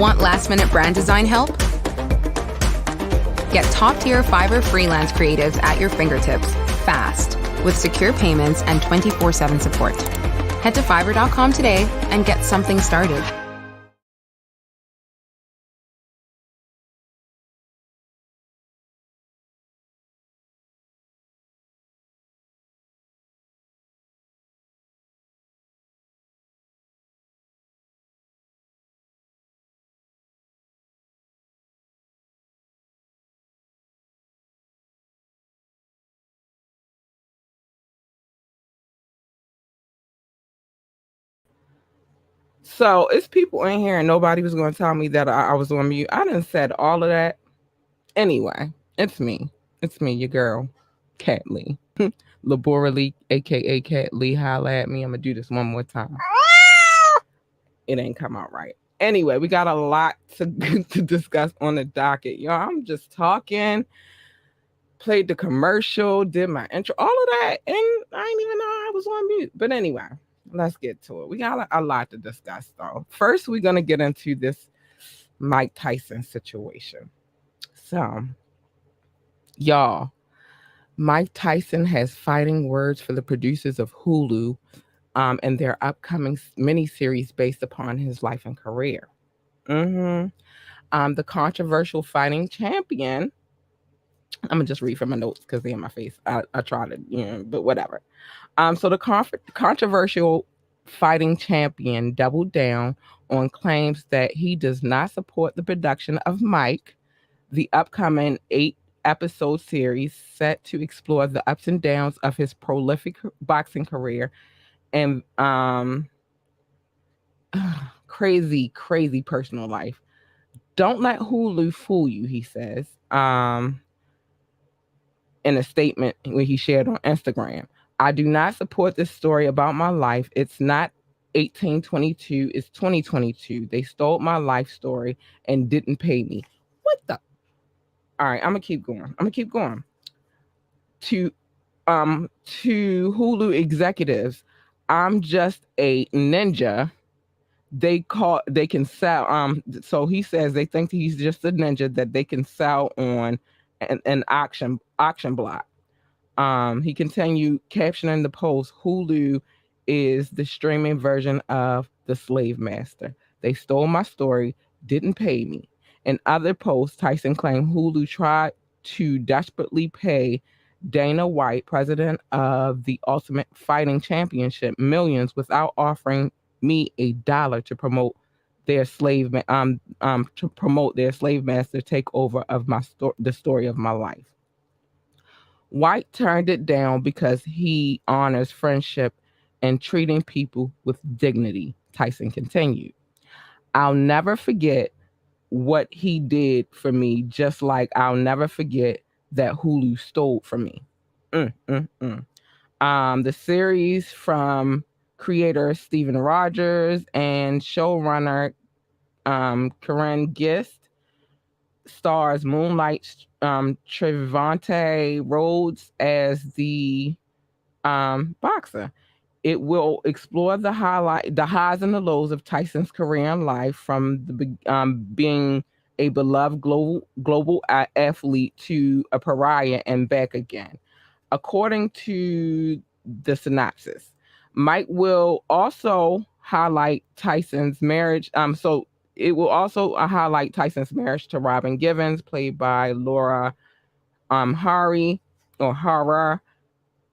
Want last-minute brand design help? Get top-tier Fiverr freelance creatives at your fingertips, fast, with secure payments and 24/7 support. Head to Fiverr.com today and get something started. So it's people in here and nobody was going to tell me that I was on mute. I done said all of that. Anyway, it's me. It's me, your girl, Cat Lee. Labora Lee, aka Cat Lee, holla at me. I'm going to do this one more time. It ain't come out right. Anyway, we got a lot to discuss on the docket. Y'all, I'm just talking, played the commercial, did my intro, all of that, and I didn't even know I was on mute. But anyway, let's get to it. We got a lot to discuss, though. First, we're going to get into this Mike Tyson situation. So, y'all, Mike Tyson has fighting words for the producers of Hulu and their upcoming miniseries based upon his life and career. The controversial fighting champion. I'm gonna just read from my notes because they're in my face. I try to, but whatever. So the controversial fighting champion doubled down on claims that he does not support the production of Mike, the upcoming 8-episode series set to explore the ups and downs of his prolific boxing career and crazy personal life. Don't let Hulu fool you, he says. In a statement when he shared on Instagram. I do not support this story about my life. It's not 1822, it's 2022. They stole my life story and didn't pay me. What the? All right, I'm gonna keep going. To Hulu executives, I'm just a ninja. They can sell so he says they think he's just a ninja that they can sell on an auction block. He continued captioning the post, Hulu is the streaming version of The Slave Master. They stole my story, didn't pay me. In other posts, Tyson claimed Hulu tried to desperately pay Dana White, president of the Ultimate Fighting Championship, millions without offering me $1 to promote their slave master takeover of the story of my life. White turned it down because he honors friendship and treating people with dignity, Tyson continued. I'll never forget what he did for me, just like I'll never forget that Hulu stole from me. The series from creator Steven Rogers and showrunner Karen Gist stars Moonlight Trevante Rhodes as the boxer. It will explore the highs and the lows of Tyson's career and life, from being a beloved global athlete to a pariah and back again. According to the synopsis, Mike will also highlight Tyson's marriage. So it will also highlight Tyson's marriage to Robin Givens, played by Laura Hari or Hara,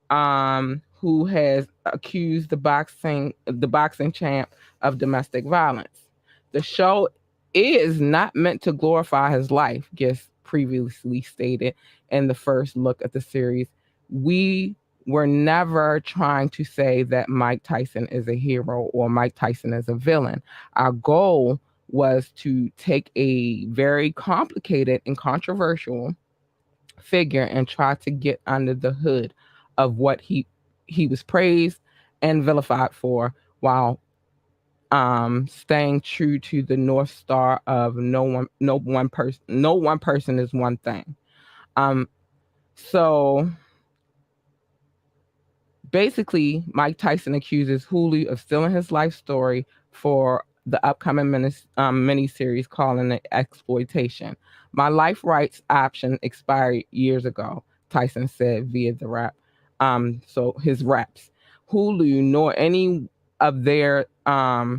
who has accused the boxing champ of domestic violence. The show is not meant to glorify his life, Gist previously stated in the first look at the series. We were never trying to say that Mike Tyson is a hero or Mike Tyson is a villain. Our goal was to take a very complicated and controversial figure and try to get under the hood of what he was praised and vilified for, while staying true to the North Star of no one person is one thing. So basically, Mike Tyson accuses Hulu of stealing his life story for the upcoming mini-series calling it exploitation. My life rights option expired years ago, Tyson said via the rap. So his raps. Hulu nor any of their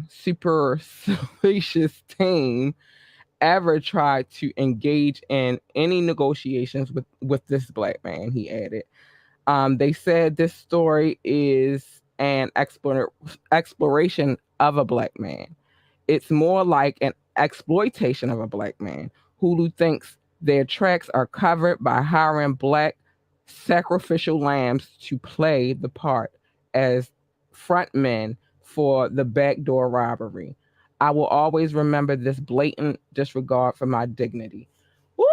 super salacious team ever tried to engage in any negotiations with this black man, he added. They said this story is an exploration of a black man. It's more like an exploitation of a black man. Hulu thinks their tracks are covered by hiring black sacrificial lambs to play the part as frontmen for the backdoor robbery. I will always remember this blatant disregard for my dignity. Woo!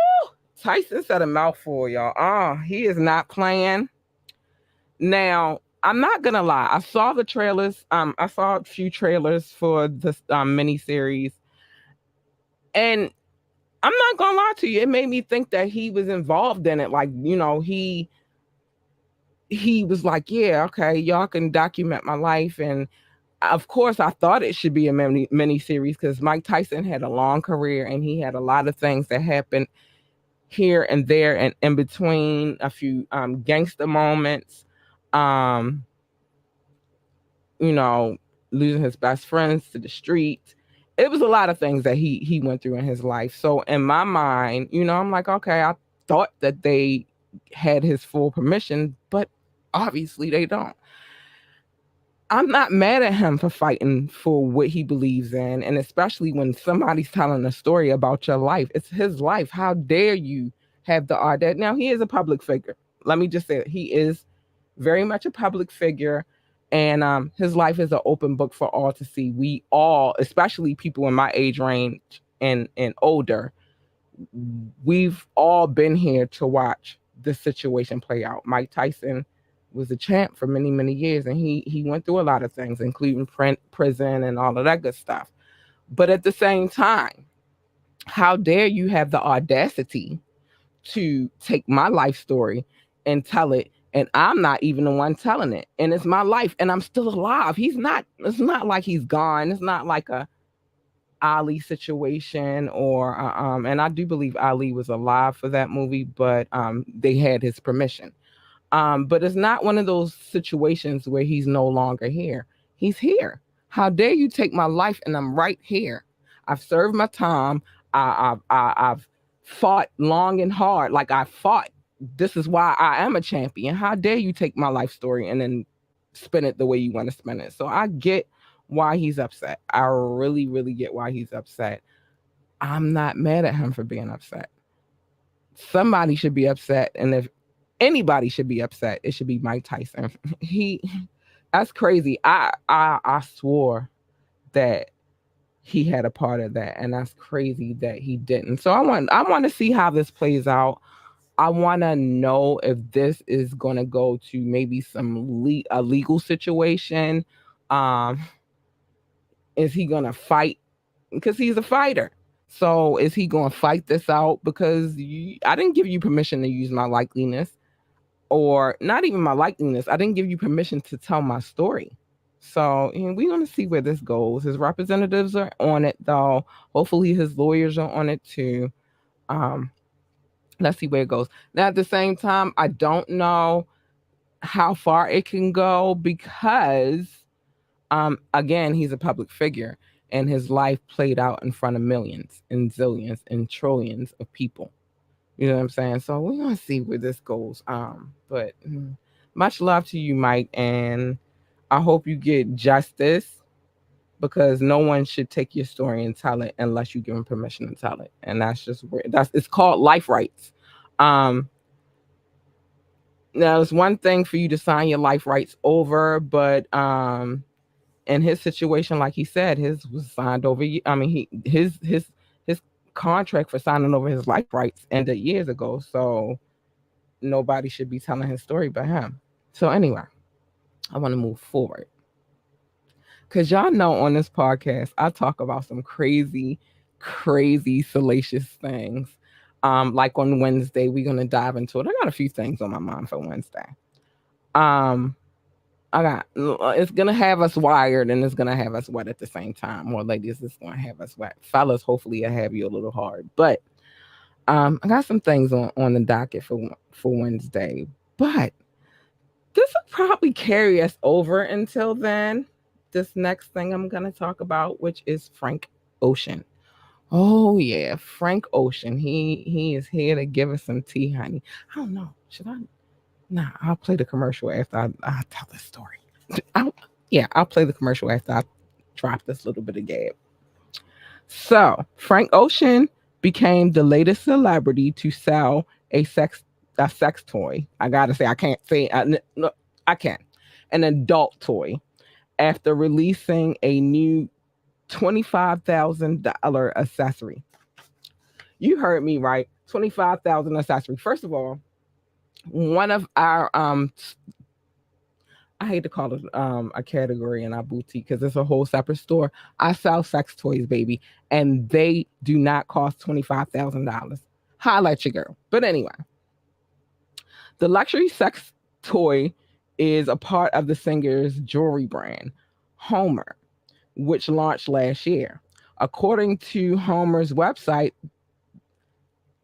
Tyson said a mouthful, y'all. He is not playing. Now, I'm not gonna lie. I saw the trailers. I saw a few trailers for this mini series, and I'm not gonna lie to you. It made me think that he was involved in it. Like, he was like, yeah, okay, y'all can document my life, and of course, I thought it should be a mini series because Mike Tyson had a long career and he had a lot of things that happened here and there and in between, a few gangster moments. Um, you know, losing his best friends to the streets. It was a lot of things that he went through in his life. So in my mind, I'm like, okay, I thought that they had his full permission, but obviously they don't. I'm not mad at him for fighting for what he believes in, and especially when somebody's telling a story about your life. It's his life. How dare you have the audacity? Now, he is a public figure. Let me just say it. He is very much a public figure, and his life is an open book for all to see. We all, especially people in my age range and older, we've all been here to watch this situation play out. Mike Tyson was a champ for many, many years, and he went through a lot of things, including prison and all of that good stuff. But at the same time, how dare you have the audacity to take my life story and tell it, and I'm not even the one telling it, and it's my life, and I'm still alive. He's not. It's not like he's gone. It's not like a Ali situation or and I do believe Ali was alive for that movie, but they had his permission. But it's not one of those situations where he's no longer here. He's here. How dare you take my life and I'm right here. I've served my time. I've fought long and hard. Like I fought. This is why I am a champion. How dare you take my life story and then spin it the way you want to spin it? So I get why he's upset. I really, really get why he's upset. I'm not mad at him for being upset. Somebody should be upset, and if anybody should be upset, it should be Mike Tyson. He That's crazy. I swore that he had a part of that, and that's crazy that he didn't. So I want to see how this plays out. I want to know if this is going to go to maybe a legal situation. Um, is he going to fight? Because he's a fighter. So is he going to fight this out? Because I didn't give you permission to use my likeliness, or not even my likeliness. I didn't give you permission to tell my story. So we're going to see where this goes. His representatives are on it, though. Hopefully his lawyers are on it too. Um, let's see where it goes. Now, at the same time, I don't know how far it can go because, again, he's a public figure and his life played out in front of millions and zillions and trillions of people. You know what I'm saying? So we're gonna see where this goes. But much love to you, Mike, and I hope you get justice because no one should take your story and tell it unless you give them permission to tell it. And that's just where it's called life rights. Um, Now it's one thing for you to sign your life rights over, but in his situation, like he said, his was signed over. I mean, his contract for signing over his life rights ended years ago. So nobody should be telling his story but him. So anyway, I want to move forward because y'all know on this podcast I talk about some crazy, crazy salacious things. Like on Wednesday, we're gonna dive into it. I got a few things on my mind for Wednesday. Um, I got it's gonna have us wired and it's gonna have us wet at the same time. Or ladies, it's gonna have us wet. Fellas, hopefully I have you a little hard. But I got some things on the docket for Wednesday. But this will probably carry us over until then. This next thing I'm gonna talk about, which is Frank Ocean. Oh yeah, Frank Ocean. He is here to give us some tea, honey. I don't know. Should I? Nah, I'll play the commercial after I tell the story. I'll play the commercial after I drop this little bit of gab. So Frank Ocean became the latest celebrity to sell a sex toy. I gotta say, I can't say no, I can, an adult toy after releasing a new $25,000 accessory. You heard me right, 25,000 accessory. First of all, one of our I hate to call it a category in our boutique because it's a whole separate store. I sell sex toys, baby, and they do not cost $25,000. Holla at your girl. But anyway, the luxury sex toy is a part of the singer's jewelry brand, Homer, which launched last year. According to Homer's website,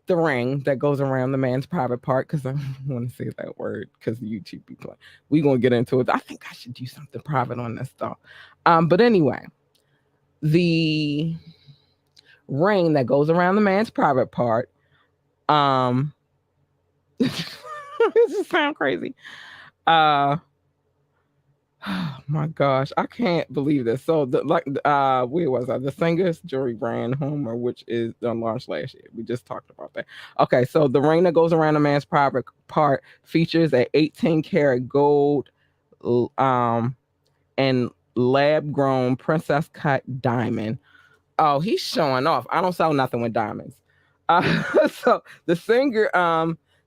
the ring that goes around the man's private part, because I want to say that word because YouTube be playing. We're going to get into it. I think I should do something private on this stuff. But anyway, the ring that goes around the man's private part, this just sound crazy. Oh my gosh, I can't believe this. So where was I? The singer's jewelry brand Homer, which is launched last year. We just talked about that. Okay, so the ring that goes around a man's private part features a 18 karat gold and lab grown princess cut diamond. Oh, he's showing off. I don't sell nothing with diamonds. So the singer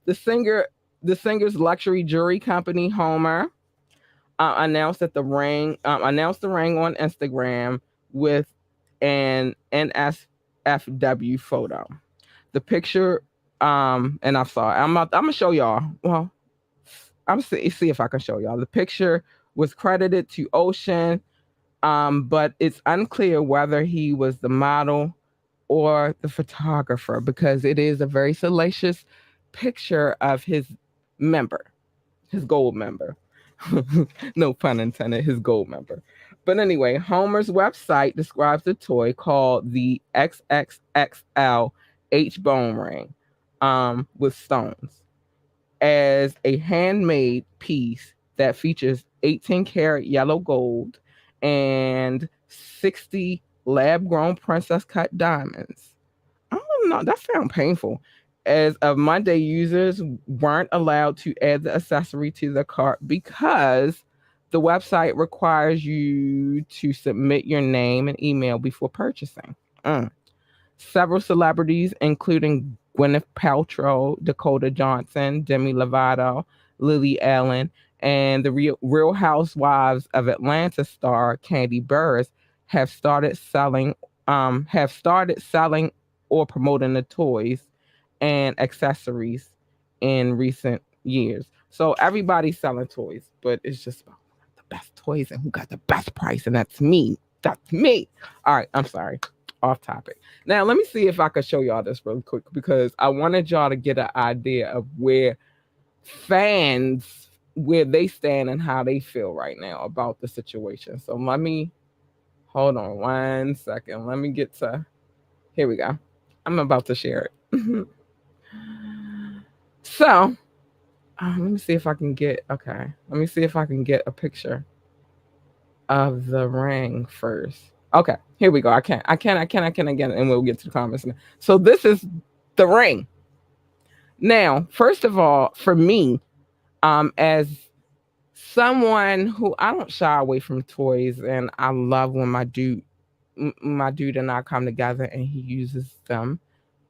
the singer's luxury jewelry company Homer announced the ring on Instagram with an NSFW photo. The picture, and I saw it. I'm gonna show y'all. Well, I'm see if I can show y'all. The picture was credited to Ocean, but it's unclear whether he was the model or the photographer because it is a very salacious picture of his member, his gold member. No pun intended, his gold member. But anyway, Homer's website describes the toy called the XXXL H bone ring with stones as a handmade piece that features 18 karat yellow gold and 60 lab grown princess cut diamonds. I don't know, that sounds painful. As of Monday, users weren't allowed to add the accessory to the cart because the website requires you to submit your name and email before purchasing. Several celebrities, including Gwyneth Paltrow, Dakota Johnson, Demi Lovato, Lily Allen, and the Real Housewives of Atlanta star Candy Burris, have started selling or promoting the toys and accessories in recent years. So everybody's selling toys, but it's just about the best toys and who got the best price, and that's me. That's me. All right, I'm sorry. Off topic. Now let me see if I can show y'all this really quick because I wanted y'all to get an idea of where they stand and how they feel right now about the situation. So let me hold on 1 second. Let me get to here we go. I'm about to share it. So let me see if I can get a picture of the ring first. Okay, here we go. I can again, and we'll get to the comments now. So this is the ring. Now, first of all, for me, as someone who I don't shy away from toys, and I love when my dude and I come together and he uses them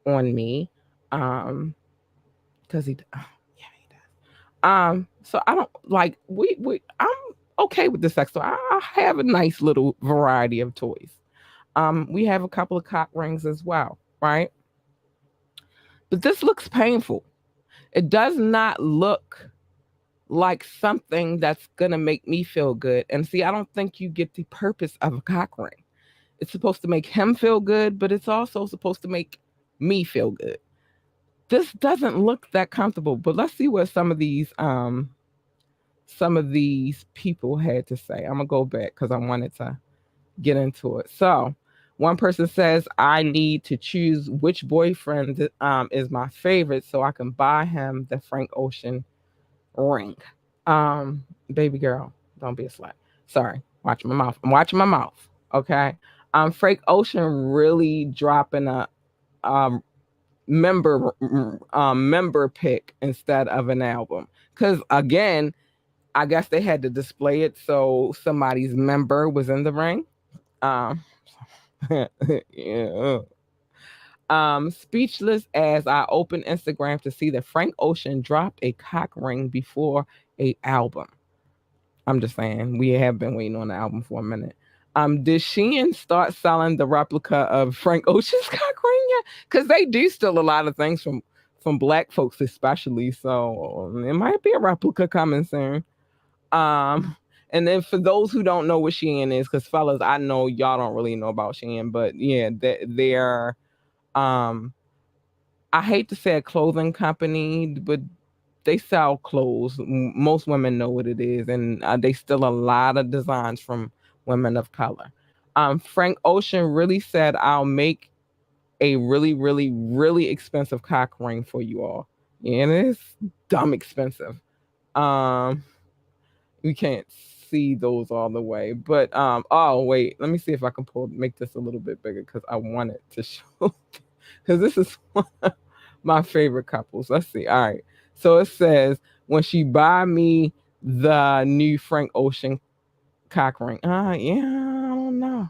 on me, because he does. So I don't like I'm okay with the sex toy. I have a nice little variety of toys. We have a couple of cock rings as well, right? But this looks painful. It does not look like something that's going to make me feel good. And see, I don't think you get the purpose of a cock ring. It's supposed to make him feel good, but it's also supposed to make me feel good. This doesn't look that comfortable, but let's see what some of these people had to say. I'm gonna go back because I wanted to get into it. So one person says, I need to choose which boyfriend is my favorite so I can buy him the Frank Ocean ring. Baby girl, don't be a slut. Sorry, watch my mouth. I'm watching my mouth. Okay. Frank Ocean really dropping a um member pick instead of an album. Cause again, I guess they had to display it so somebody's member was in the ring. Um yeah. Speechless as I open Instagram to see that Frank Ocean dropped a cock ring before a album. I'm just saying, we have been waiting on the album for a minute. Did Shein start selling the replica of Frank Ocean's cock ring yet? Because they do steal a lot of things from Black folks, especially. So it might be a replica coming soon. And then for those who don't know what Shein is, because fellas, I know y'all don't really know about Shein, but yeah, they're I hate to say a clothing company, but they sell clothes. Most women know what it is, and they steal a lot of designs from women of color. Frank Ocean really said, "I'll make a really, really, really expensive cock ring for you all." Yeah, and it's dumb expensive. Um, we can't see those all the way, but oh wait, let me see if I can make this a little bit bigger because I want it to show. Because this is one of my favorite couples. Let's see. All right. So it says, when she buy me the new Frank Ocean cock ring. Yeah, I don't know.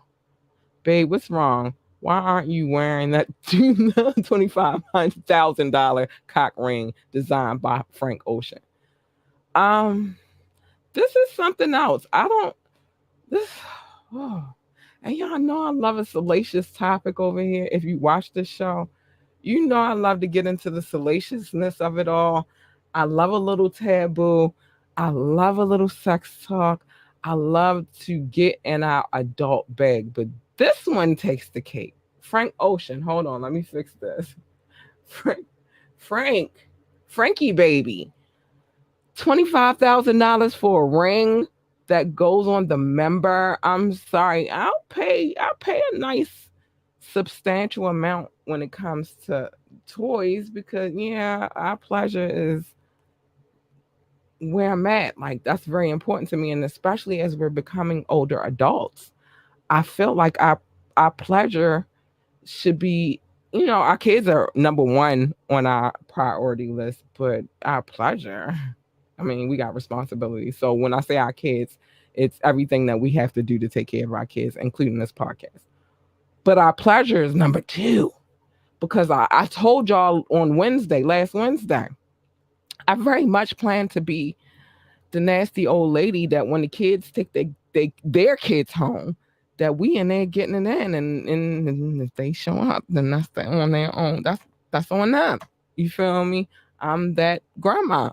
Babe, what's wrong? Why aren't you wearing that $25,000 cock ring designed by Frank Ocean? This is something else. I don't this oh. And y'all know I love a salacious topic over here. If you watch this show, you know I love to get into the salaciousness of it all. I love a little taboo. I love a little sex talk. I love to get in our adult bag. But this one takes the cake. Frank Ocean. Hold on, let me fix this. Frankie baby. $25,000 for a ring that goes on the member. I'm sorry. I'll pay a nice substantial amount when it comes to toys because yeah, our pleasure is where I'm at. Like that's very important to me. And especially as we're becoming older adults, I feel like our pleasure should be, our kids are number one on our priority list, but our pleasure, I mean, we got responsibilities. So when I say our kids, it's everything that we have to do to take care of our kids, including this podcast. But our pleasure is number two. Because I told y'all on last Wednesday, I very much plan to be the nasty old lady that when the kids take their kids home, that we in there getting it in, and if they show up, then that's on their own. That's on them. You feel me? I'm that grandma.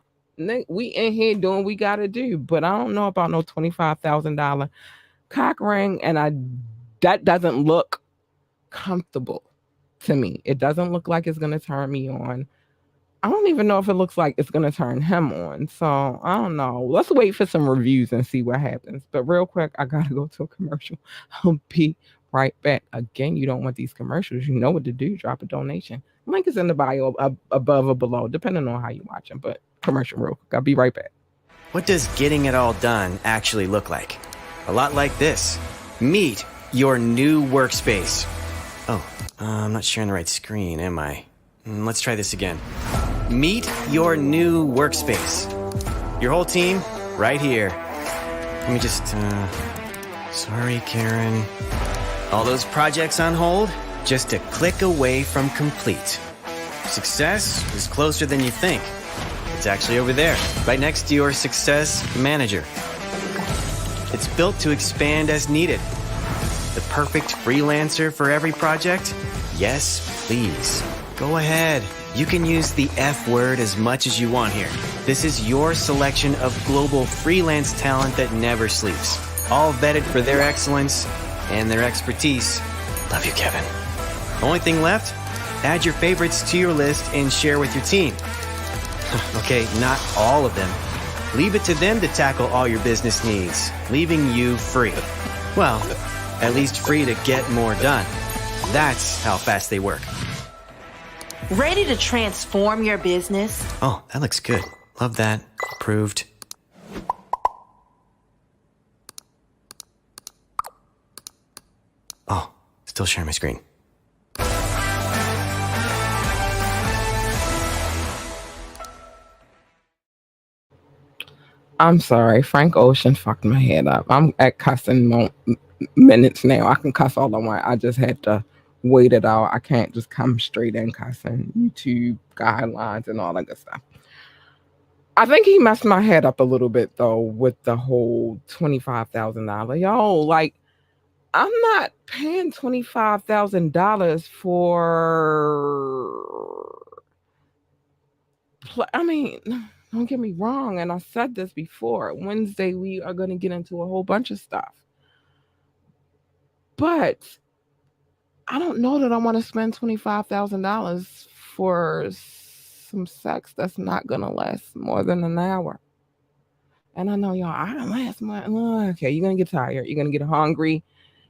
We in here doing what we gotta do, but I don't know about no $25,000 cock ring, and that doesn't look comfortable to me. It doesn't look like it's gonna turn me on. I don't even know if it looks like it's gonna turn him on. So I don't know. Let's wait for some reviews and see what happens. But real quick, I gotta go to a commercial. I'll be right back. Again, you don't want these commercials. You know what to do. Drop a donation. Link is in the bio above or below, depending on how you watch them. But commercial real quick. I'll be right back. What does getting it all done actually look like? A lot like this. Meet your new workspace. Oh, I'm not sharing the right screen, am I? Let's try this again. Meet your new workspace. Your whole team, right here. Let me just, sorry, Karen. All those projects on hold, just a click away from complete. Success is closer than you think. It's actually over there, right next to your Success Manager. It's built to expand as needed. The perfect freelancer for every project? Yes, please. Go ahead. You can use the F word as much as you want here. This is your selection of global freelance talent that never sleeps. All vetted for their excellence and their expertise. Love you, Kevin. Only thing left? Add your favorites to your list and share with your team. Okay, not all of them. Leave it to them to tackle all your business needs, leaving you free. Well, at least free to get more done. That's how fast they work. Ready to transform your business? Oh, that looks good. Love that. Approved. Oh, still sharing my screen. I'm sorry, Frank Ocean fucked my head up. I'm at cussing minutes now. I can cuss all I want. I just had to wait it out. I can't just come straight in cussing. YouTube guidelines and all that good stuff. I think he messed my head up a little bit though with the whole $25,000. Yo, like I'm not paying $25,000 for. I mean, don't get me wrong, and I said this before. Wednesday, we are going to get into a whole bunch of stuff. But I don't know that I want to spend $25,000 for some sex that's not going to last more than an hour. And I know y'all, I don't last more. Okay, you're going to get tired. You're going to get hungry.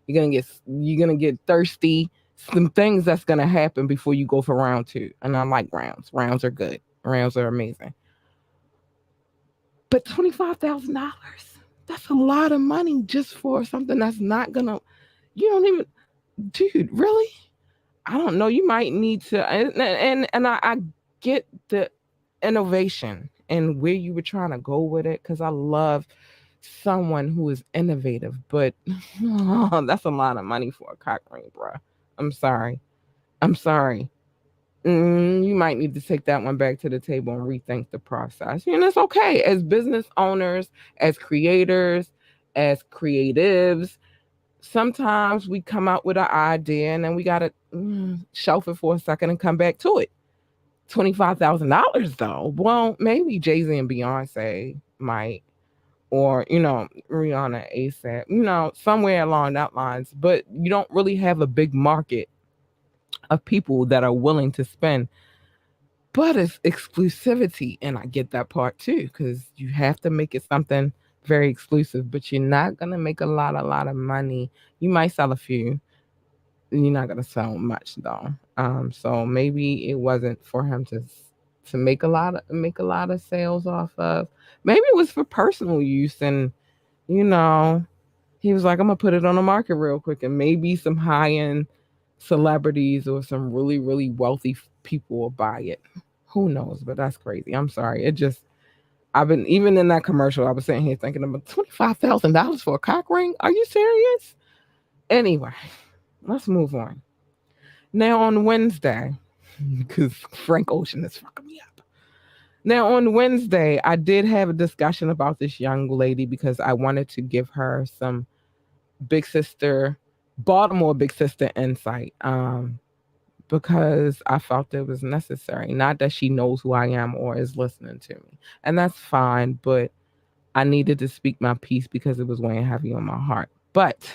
You're going to get thirsty. Some things that's going to happen before you go for round 2. And I like rounds. Rounds are good. Rounds are amazing. But $25,000, that's a lot of money just for something that's not gonna, you don't even, dude, really? I don't know. You might need to, and I get the innovation and where you were trying to go with it, because I love someone who is innovative, but that's a lot of money for a cock ring, bro. I'm sorry. You might need to take that one back to the table and rethink the process. And it's okay. As business owners, as creators, as creatives, sometimes we come out with an idea and then we got to shelf it for a second and come back to it. $25,000 though. Well, maybe Jay-Z and Beyonce might, or, Rihanna, ASAP, somewhere along that lines. But you don't really have a big market of people that are willing to spend. But it's exclusivity, and I get that part too, because you have to make it something very exclusive, but you're not gonna make a lot of money. You might sell a few, you're not gonna sell much though. So maybe it wasn't for him to make a lot of sales off of. Maybe it was for personal use, and he was like, I'm gonna put it on the market real quick, and maybe some high-end celebrities or some really, really wealthy people will buy it. Who knows? But that's crazy. I'm sorry. I've been, even in that commercial, I was sitting here thinking about $25,000 for a cock ring. Are you serious? Anyway, let's move on. Now on Wednesday, because Frank Ocean is fucking me up. Now on Wednesday, I did have a discussion about this young lady because I wanted to give her some Baltimore big sister insight, because I felt it was necessary. Not that she knows who I am or is listening to me, and that's fine, but I needed to speak my piece because it was weighing heavy on my heart. But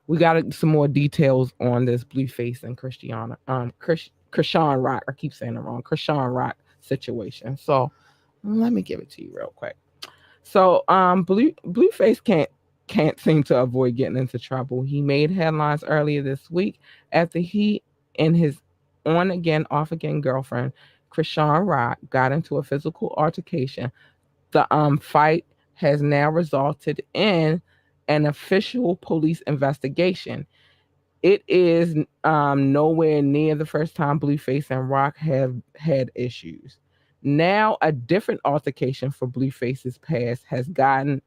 we got some more details on this Blueface and Krishan Rock. I keep saying it wrong. Krishan Rock situation. So let me give it to you real quick. So Blueface can't seem to avoid getting into trouble. He made headlines earlier this week after he and his on-again, off-again girlfriend, Krishan Rock, got into a physical altercation. The fight has now resulted in an official police investigation. It is nowhere near the first time Blueface and Rock have had issues. Now, a different altercation for Blueface's past has gotten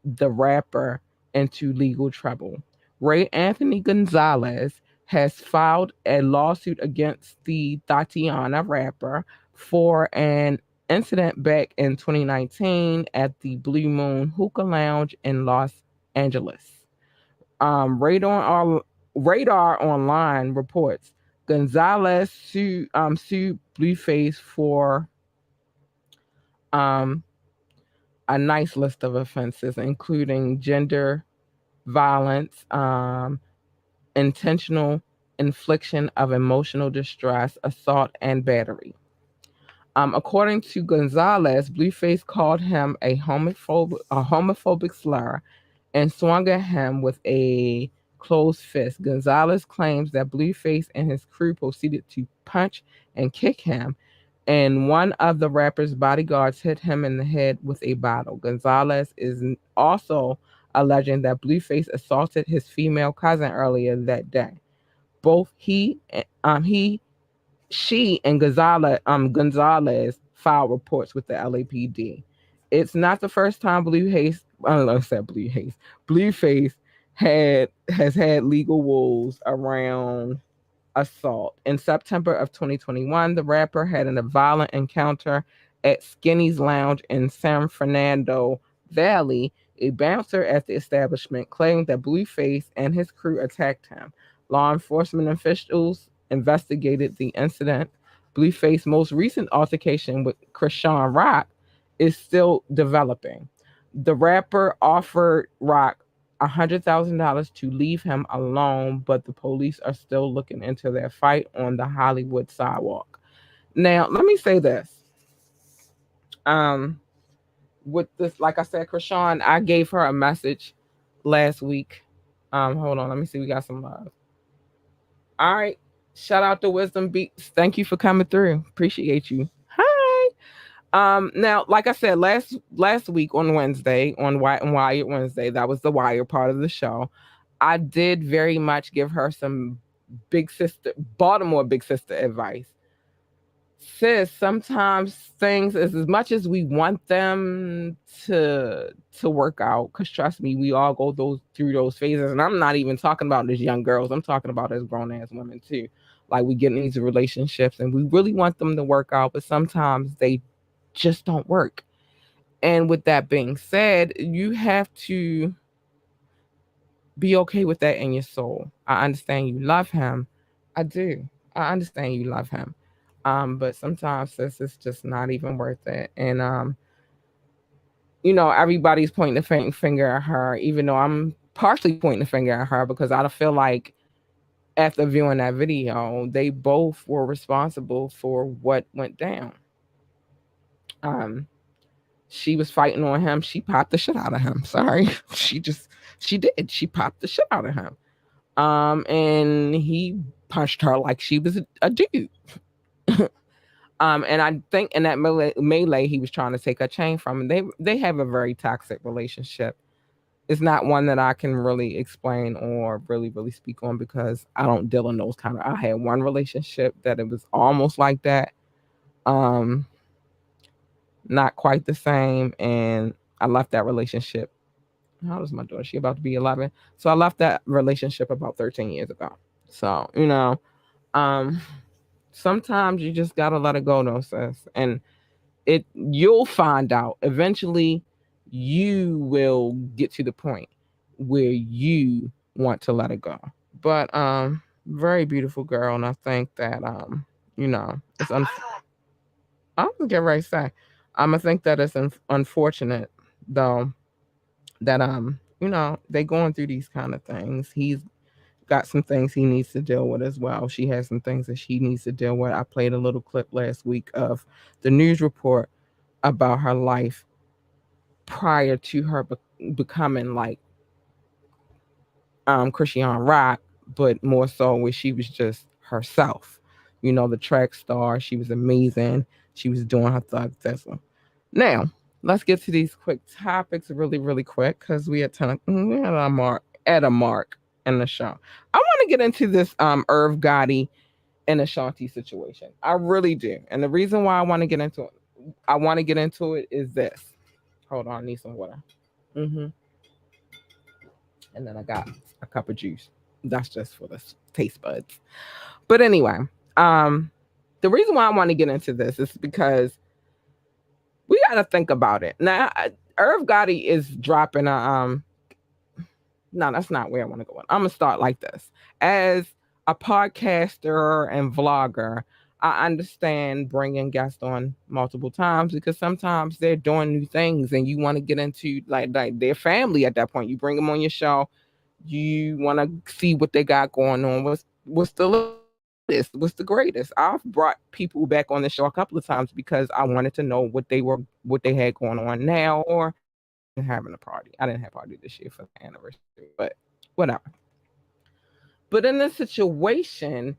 the rapper into legal trouble. Ray Anthony Gonzalez has filed a lawsuit against the Tatiana rapper for an incident back in 2019 at the Blue Moon Hookah Lounge in Los Angeles. Radar Online reports Gonzalez sued Blueface for um, a nice list of offenses, including gender violence, intentional infliction of emotional distress, assault, and battery. According to Gonzalez, Blueface called him a homophobic slur and swung at him with a closed fist. Gonzalez claims that Blueface and his crew proceeded to punch and kick him, and one of the rapper's bodyguards hit him in the head with a bottle. Gonzalez is also alleging that Blueface assaulted his female cousin earlier that day. Both she and Gonzalez filed reports with the LAPD. It's not the first time Blueface has had legal woes around assault. In September of 2021, the rapper had a violent encounter at Skinny's Lounge in San Fernando Valley. A bouncer at the establishment claimed that Blueface and his crew attacked him. Law enforcement officials investigated the incident. Blueface's most recent altercation with Krishan Rock is still developing. The rapper offered Rock $100,000 to leave him alone, but the police are still looking into their fight on the Hollywood sidewalk. Now, let me say this. With this, like I said, Krishan, I gave her a message last week. Hold on, let me see. We got some love. All right. Shout out to Wisdom Beats. Thank you for coming through. Appreciate you. Hi. Now, like I said, last week on Wednesday, on Wired Wednesday, that was the Wire part of the show. I did very much give her some Baltimore big sister advice. Sis, sometimes things, as much as we want them to work out, because trust me, we all go through those phases. And I'm not even talking about as young girls. I'm talking about as grown ass women too. Like, we get in these relationships and we really want them to work out, but sometimes they just don't work. And with that being said, you have to be okay with that in your soul. I understand you love him. I do. I understand you love him. But sometimes it's just not even worth it. And everybody's pointing the finger at her, even though I'm partially pointing the finger at her, because I feel like after viewing that video, they both were responsible for what went down. She was fighting on him. She popped the shit out of him. Sorry. She did. She popped the shit out of him. And he punched her like she was a dude. And I think in that melee, he was trying to take her chain from him. They have a very toxic relationship. It's not one that I can really explain or really, really speak on, because I don't deal in those kind of. I had one relationship that it was almost like that. Not quite the same, and I left that relationship. How old is my daughter? She about to be 11. So I left that relationship about 13 years ago. So, sometimes you just gotta let it go, though, sis. And you'll find out. Eventually, you will get to the point where you want to let it go. But very beautiful girl, and I think that it's I'm gonna get right to say. I think that it's unfortunate, though, that they going through these kind of things. He's got some things he needs to deal with as well. She has some things that she needs to deal with. I played a little clip last week of the news report about her life prior to her becoming like Krishan Rock, but more so where she was just herself. The track star. She was amazing. She was doing her thug thizzle. Now, let's get to these quick topics really, really quick, because we at a mark in the show. I want to get into this Irv Gotti and Ashanti situation. I really do. And the reason why I want to get into it is this. Hold on, I need some water. And then I got a cup of juice. That's just for the taste buds. But anyway, the reason why I want to get into this is because we got to think about it. Now, Irv Gotti is dropping a no, that's not where I want to go. I'm gonna start like this. As a podcaster and vlogger, I understand bringing guests on multiple times because sometimes they're doing new things and you want to get into like their family at that point. You bring them on your show, you want to see what they got going on. What's the latest? What's the greatest? I've brought people back on the show a couple of times because I wanted to know what they had going on now or having a party. I didn't have a party this year for the anniversary, but whatever. But in this situation,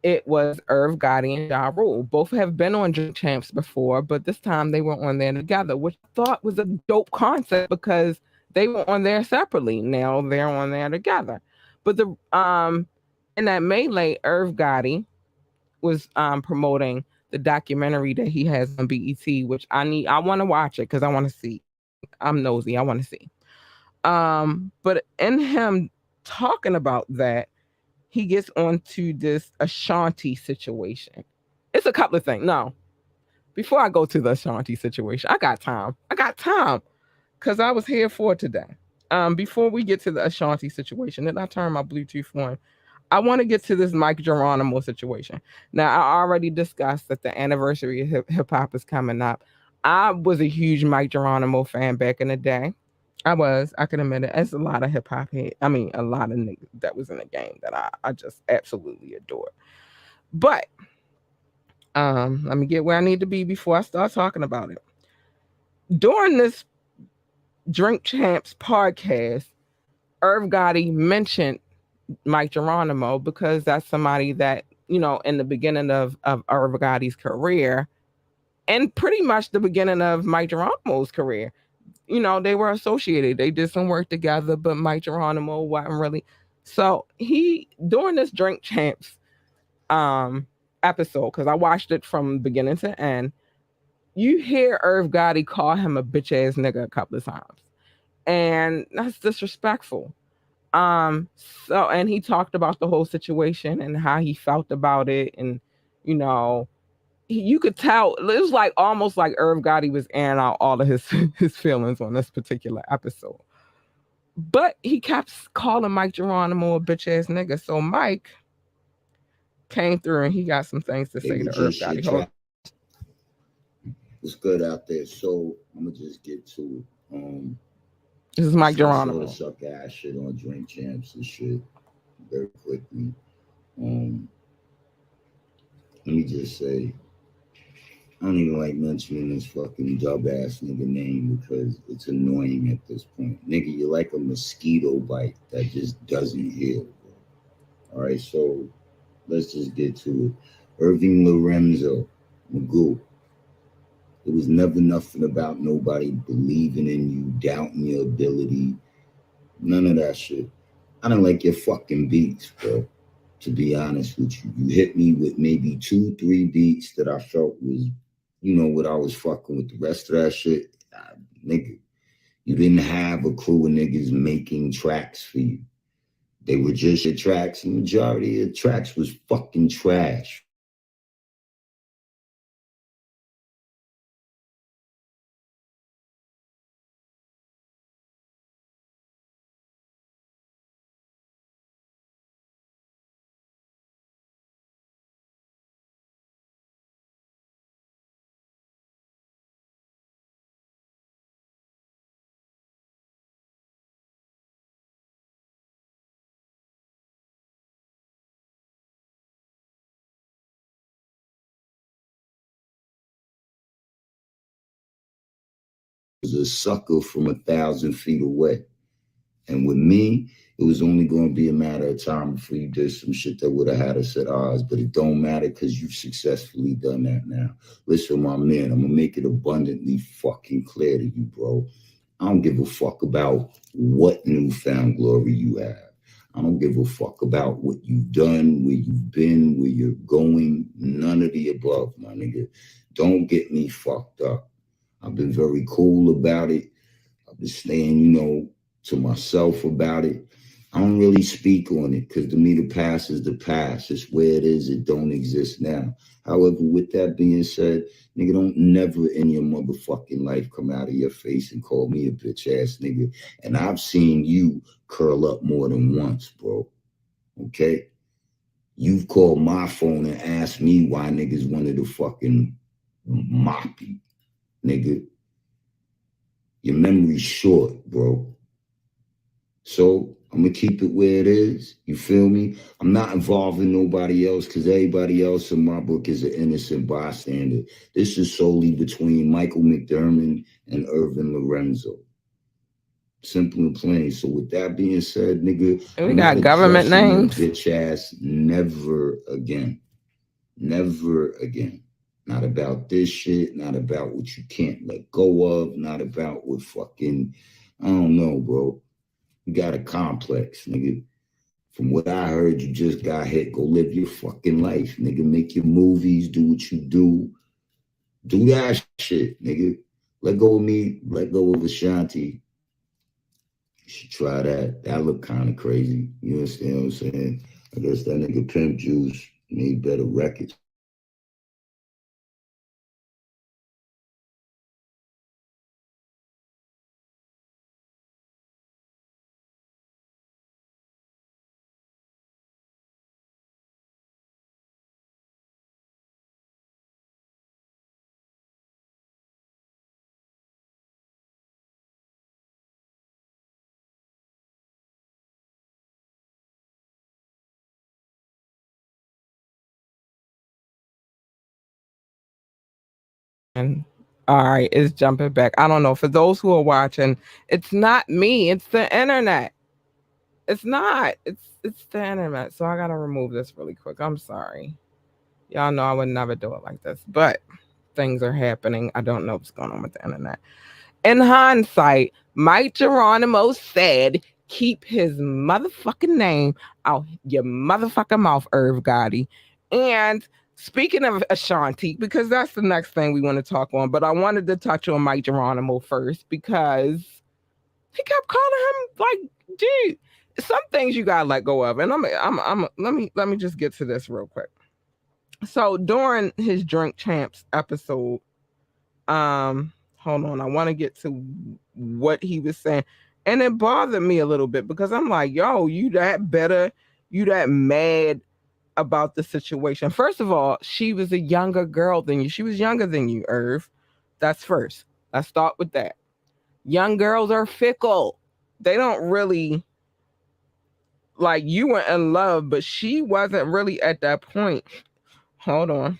it was Irv Gotti and Ja Rule. Both have been on Drink Champs before, but this time they were on there together, which I thought was a dope concept because they were on there separately. Now they're on there together. But the in that melee, Irv Gotti was promoting the documentary that he has on BET, which I want to watch it because I want to see. I'm nosy. I want to see. But in him talking about that, he gets onto this Ashanti situation. It's a couple of things. No, before I go to the Ashanti situation, I got time. Because I was here for today. Before we get to the Ashanti situation, and I turn my Bluetooth on, I want to get to this Mike Geronimo situation. Now, I already discussed that the anniversary of hip hop is coming up. I was a huge Mike Geronimo fan back in the day. I can admit it. It's a lot of hip hop head. I mean, a lot of niggas that was in the game that I just absolutely adore. But let me get where I need to be before I start talking about it. During this Drink Champs podcast, Irv Gotti mentioned Mike Geronimo because that's somebody that, in the beginning of Irv Gotti's career and pretty much the beginning of Mike Geronimo's career, they were associated. They did some work together, but Mike Geronimo wasn't really. So during this Drink Champs episode, because I watched it from beginning to end, you hear Irv Gotti call him a bitch ass nigga a couple of times. And that's disrespectful. And he talked about the whole situation and how he felt about it. And, you could tell it was like almost like Irv Gotti was airing out all of his feelings on this particular episode. But he kept calling Mike Geronimo a bitch ass nigga. So Mike came through and he got some things to say to Irv Gotti. It's good out there. So I'm gonna just get to it. This is Mike Geronimo. Suck ass shit on Drink Champs and shit very quickly. Let me just say, I don't even like mentioning this fucking dub ass nigga name because it's annoying at this point. Nigga, you're like a mosquito bite that just doesn't heal. Bro. All right, so let's just get to it. Irving Lorenzo, Magoo. It was never nothing about nobody believing in you, doubting your ability. None of that shit. I don't like your fucking beats, bro. To be honest with you. You hit me with maybe 2-3 beats that I felt was, what I was fucking with. The rest of that shit, nigga, you didn't have a crew of niggas making tracks for you. They were just your tracks. The majority of the tracks was fucking trash. Was a sucker from 1,000 feet away. And with me, it was only going to be a matter of time before you did some shit that would have had us at odds. But it don't matter because you've successfully done that now. Listen, my man, I'm going to make it abundantly fucking clear to you, bro. I don't give a fuck about what newfound glory you have. I don't give a fuck about what you've done, where you've been, where you're going. None of the above, my nigga. Don't get me fucked up. I've been very cool about it. I've been staying, to myself about it. I don't really speak on it because to me, the past is the past. It's where it is. It don't exist now. However, with that being said, nigga, don't never in your motherfucking life come out of your face and call me a bitch ass nigga. And I've seen you curl up more than once, bro. Okay? You've called my phone and asked me why niggas wanted to fucking mop you, nigga. Your memory's short, bro. So I'm gonna keep it where it is. You feel me? I'm not involving nobody else because everybody else in my book is an innocent bystander. This is solely between Michael McDermott and Irvin Lorenzo. Simple and plain. So with that being said, nigga, We I'm got not government addressing your names. bitch ass never again. Never again. Not about this shit, not about what you can't let go of, not about what fucking, I don't know, bro. You got a complex, nigga. From what I heard, you just got hit. Go live your fucking life, nigga. Make your movies, do what you do. Do that shit, nigga. Let go of me, let go of Ashanti. You should try that. That look kind of crazy. You understand what I'm saying? I guess that nigga Pimp Juice made better records. And all right, it's jumping back. I don't know. For those who are watching, it's not me. It's the internet. It's not. It's the internet. So I gotta remove this really quick. I'm sorry. Y'all know I would never do it like this, but things are happening. I don't know what's going on with the internet. In hindsight, Mike Geronimo said, "Keep his motherfucking name out your motherfucking mouth, Irv Gotti." And speaking of Ashanti, because that's the next thing we want to talk on, but I wanted to touch on Mike Geronimo first because he kept calling him like, dude, some things you gotta let go of. And let me just get to this real quick. So during his Drink Champs episode, hold on, I want to get to what he was saying. And it bothered me a little bit because I'm like, yo, you that better, you that mad about the situation. First of all, she was a younger girl than you. She was younger than you, Irv. That's first. Let's start with that. Young girls are fickle. They don't really like you were in love, but she wasn't really at that point. Hold on.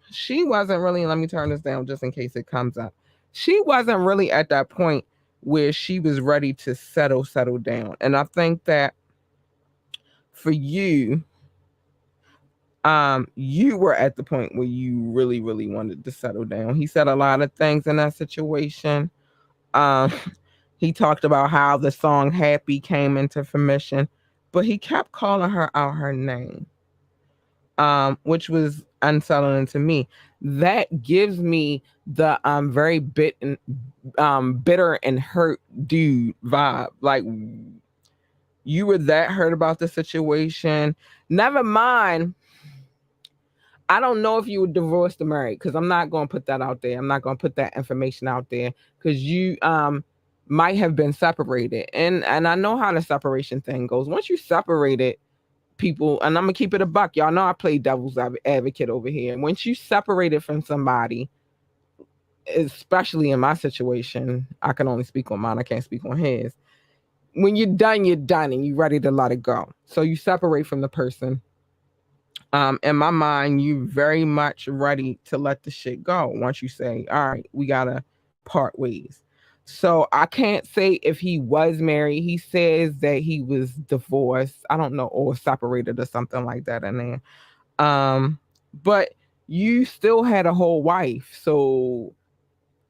She wasn't really, let me turn this down just in case it comes up. She wasn't really at that point where she was ready to settle down. And I think that for you, you were at the point where you really, really wanted to settle down. He said a lot of things in that situation. Um, he talked about how the song Happy came into fruition, but he kept calling her out her name, which was unsettling to me. That gives me the very bitter and hurt dude vibe. Like you were that hurt about the situation. Never mind. I don't know if you were divorced or married because I'm not going to put that out there. I'm not going to put that information out there because you might have been separated. And I know how the separation thing goes. Once you separated, people, and I'm gonna keep it a buck. Y'all know I play devil's advocate over here. And once you separated from somebody, especially in my situation, I can only speak on mine. I can't speak on his. When you're done, and you're ready to let it go. So you separate from the person. In my mind, you very much ready to let the shit go. Once you say, all right, we gotta part ways. So I can't say if he was married. He says that he was divorced. I don't know, or separated or something like that in there. But you still had a whole wife, so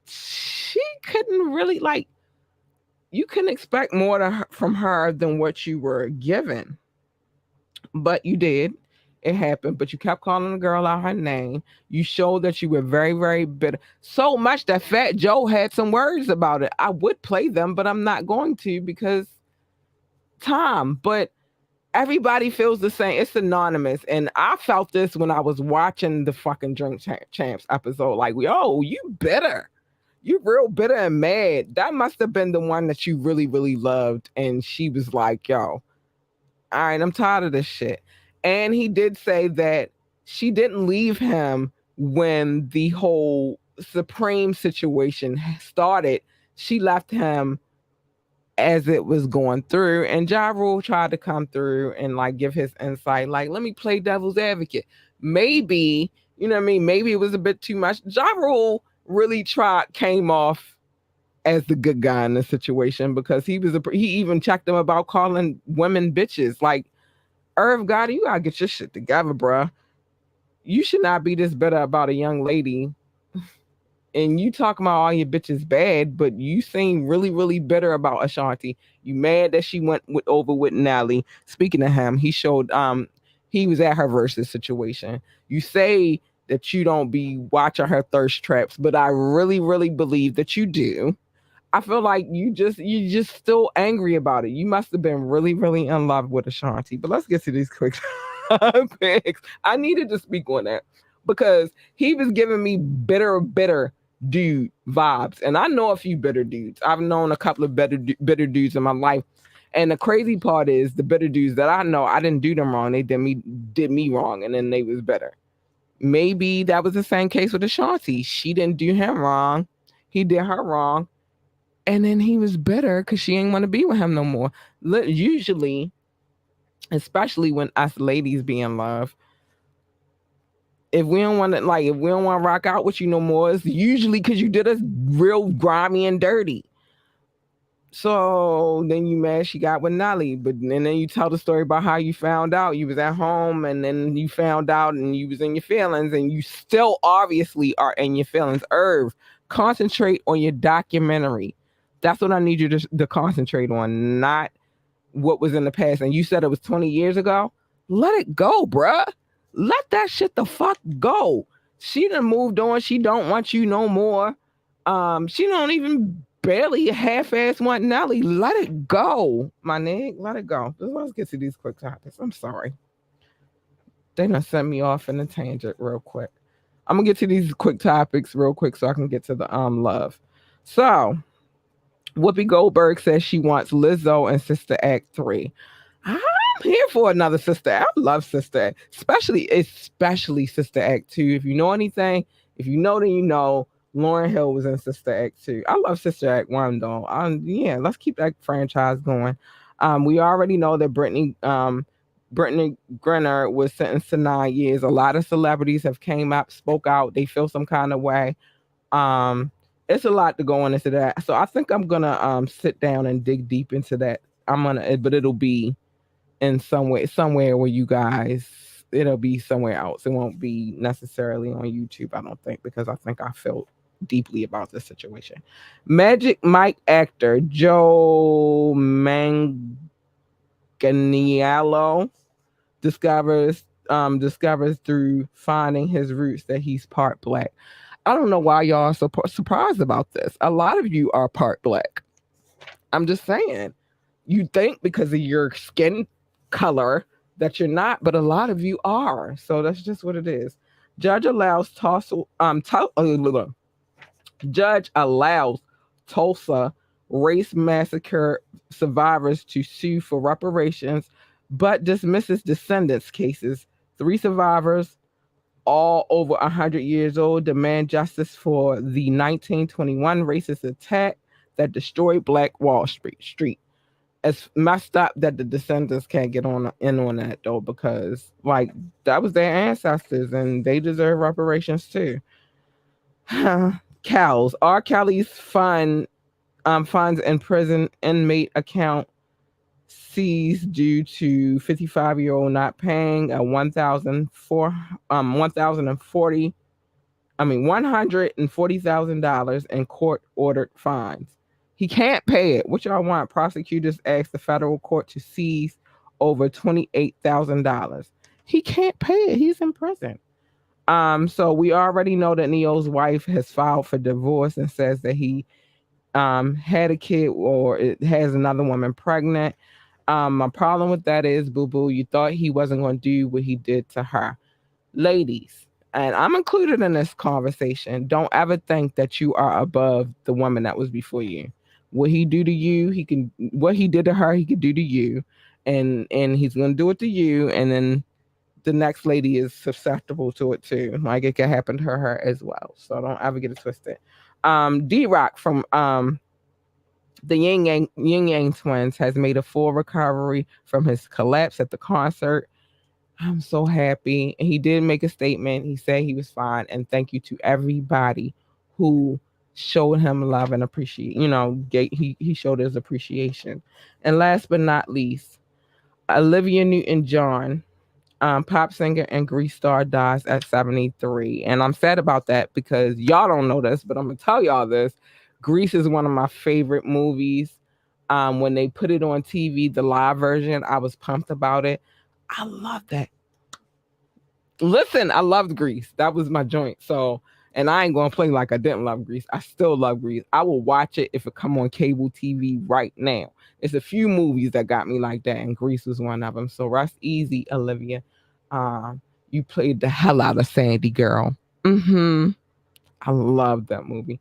she couldn't really like. You couldn't expect more from her than what you were given, but you did. It happened, but you kept calling the girl out her name. You showed that you were very, very bitter. So much that Fat Joe had some words about it. I would play them, but I'm not going to because time. But everybody feels the same. It's anonymous. And I felt this when I was watching the fucking Drink Champs episode. Like, yo, you bitter. You real bitter and mad. That must have been the one that you really, really loved. And she was like, yo, all right, I'm tired of this shit. And he did say that she didn't leave him when the whole Supreme situation started. She left him as it was going through, and Ja Rule tried to come through and like give his insight, like, let me play devil's advocate. Maybe, you know what I mean? Maybe it was a bit too much. Ja Rule really came off as the good guy in this situation because he even checked him about calling women bitches. Like, Irv Gotti, you gotta get your shit together, bruh. You should not be this bitter about a young lady. And you talking about all your bitches bad, but you seem really, really bitter about Ashanti. You mad that she went over with Nelly. Speaking of him, he showed he was at her versus situation. You say that you don't be watching her thirst traps, but I really, really believe that you do. I feel like you just still angry about it. You must have been really, really in love with Ashanti. But let's get to these quick topics. I needed to speak on that because he was giving me bitter dude vibes. And I know a few bitter dudes. I've known a couple of bitter dudes in my life. And the crazy part is the bitter dudes that I know, I didn't do them wrong. They did me wrong, and then they was better. Maybe that was the same case with Ashanti. She didn't do him wrong. He did her wrong. And then he was bitter because she ain't want to be with him no more. Usually, especially when us ladies be in love, if we don't want to rock out with you no more, it's usually because you did us real grimy and dirty. So then you mad she got with Nelly, and then you tell the story about how you found out. You was at home and then you found out and you was in your feelings, and you still obviously are in your feelings. Irv, concentrate on your documentary. That's what I need you to concentrate on, not what was in the past. And you said it was 20 years ago. Let it go, bruh. Let that shit the fuck go. She done moved on. She don't want you no more. She don't even barely half-ass want Nelly. Let it go, my nigga. Let it go. Let's get to these quick topics. I'm sorry. They done sent me off in a tangent real quick. I'm gonna get to these quick topics real quick so I can get to the love. So Whoopi Goldberg says she wants Lizzo and Sister Act 3. I'm here for another Sister Act. I love Sister Act, especially Sister Act 2. If you know anything, if you know, then you know. Lauryn Hill was in Sister Act 2. I love Sister Act 1 though. Yeah, let's keep that franchise going. We already know that Brittany Griner was sentenced to 9 years. A lot of celebrities have came out, spoke out. They feel some kind of way. It's a lot to go into that. So I think I'm gonna sit down and dig deep into that. But it'll be in somewhere where you guys, it'll be somewhere else. It won't be necessarily on YouTube, I don't think, because I think I felt deeply about this situation. Magic Mike actor Joe Manganiello discovers through finding his roots that he's part black. I don't know why y'all are so surprised about this. A lot of you are part black. I'm just saying. You think because of your skin color that you're not, but a lot of you are. So that's just what it is. Judge allows Tulsa race massacre survivors to sue for reparations, but dismisses descendants cases. 3 survivors, all over 100 years old, demand justice for the 1921 racist attack that destroyed Black Wall Street. It's messed up that the descendants can't get in on that though, because like that was their ancestors and they deserve reparations too. Cows. R. Kelly's funds in prison inmate account seized due to 55-year-old not paying a $140,000 in court ordered fines. He can't pay it. What y'all want? Prosecutors asked the federal court to seize over $28,000. He can't pay it. He's in prison. So we already know that Neo's wife has filed for divorce and says that he had a kid or it has another woman pregnant. My problem with that is, boo-boo, you thought he wasn't going to do what he did to her. Ladies, and I'm included in this conversation, don't ever think that you are above the woman that was before you. What he do to you, what he did to her, he could do to you. And he's going to do it to you. And then the next lady is susceptible to it too. Like it can happen to her as well. So don't ever get it twisted. D Rock from the Yin Yang twins has made a full recovery from his collapse at the concert. I'm so happy. And he did make a statement. He said he was fine. And thank you to everybody who showed him love and appreciate, he showed his appreciation. And last but not least, Olivia Newton John, pop singer and Grease star, dies at 73. And I'm sad about that because y'all don't know this, but I'm going to tell y'all this. Grease is one of my favorite movies. When they put it on TV, the live version, I was pumped about it. I love that. Listen, I loved Grease. That was my joint. So, and I ain't gonna play like I didn't love Grease. I still love Grease. I will watch it if it come on cable TV right now. It's a few movies that got me like that, and Grease was one of them. So rest easy, Olivia. You played the hell out of Sandy, girl. I love that movie.